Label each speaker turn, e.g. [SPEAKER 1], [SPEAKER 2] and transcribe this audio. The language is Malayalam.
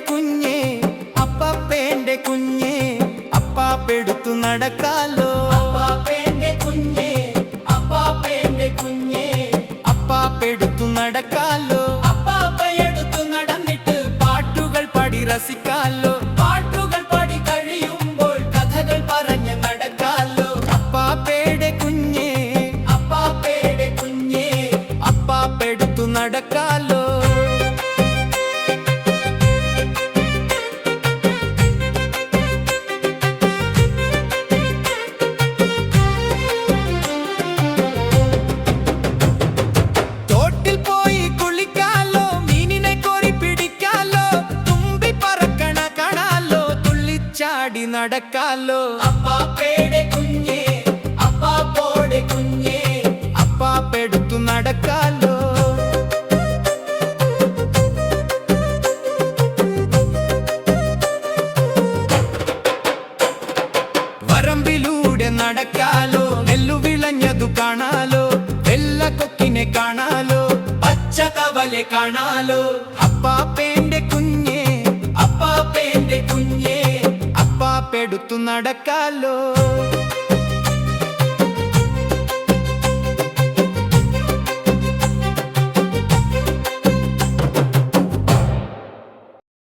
[SPEAKER 1] കുഞ്ഞേ അപ്പാപ്പേന്റെ കുഞ്ഞേ അപ്പാപ്പെടുത്തു നടക്കാലോ.
[SPEAKER 2] അപ്പാപ്പേന്റെ കുഞ്ഞേ അപ്പാപ്പേന്റെ കുഞ്ഞേ
[SPEAKER 1] അപ്പാപ്പെടുത്തു നടക്കാലോ.
[SPEAKER 2] അപ്പാപ്പയെടുത്തു നടന്നിട്ട്
[SPEAKER 1] പാട്ടുകൾ പാടി രസിക്കാലോ.
[SPEAKER 2] പാട്ടുകൾ പാടി കഴിയുമ്പോൾ കഥകൾ പറഞ്ഞ് നടക്കാലോ.
[SPEAKER 1] അപ്പാപ്പേടെ കുഞ്ഞേ
[SPEAKER 2] അപ്പാപ്പേടെ കുഞ്ഞേ
[SPEAKER 1] അപ്പാപ്പെടുത്തു നടക്കാലോ. തോട്ടിൽ പോയി കുളിക്കാലോ, മീനിനെ കോരി പിടിക്കാലോ, തുമ്പി പറക്കണ കാണാലോ, തുള്ളിച്ചാടി നടക്കാലോ.
[SPEAKER 2] അപ്പാപ്പേടെ കുഞ്ഞേ അപ്പാപ്പോടെ കുഞ്ഞേ
[SPEAKER 1] അപ്പാപ്പെടുത്തു നടക്കാലോ. വരമ്പിലൂടെ നടക്കാലോ, നെല്ലു വിളഞ്ഞതു കാണാലോ, വെള്ളക്കൊക്കിനെ കാണാലോ,
[SPEAKER 2] പച്ച കവലെ കാണാലോ.
[SPEAKER 1] അപ്പാപ്പേന്റെ കുഞ്ഞേ
[SPEAKER 2] അപ്പാപ്പേന്റെ കുഞ്ഞേ
[SPEAKER 1] അപ്പാപ്പെടുത്തു നടക്കാലോ.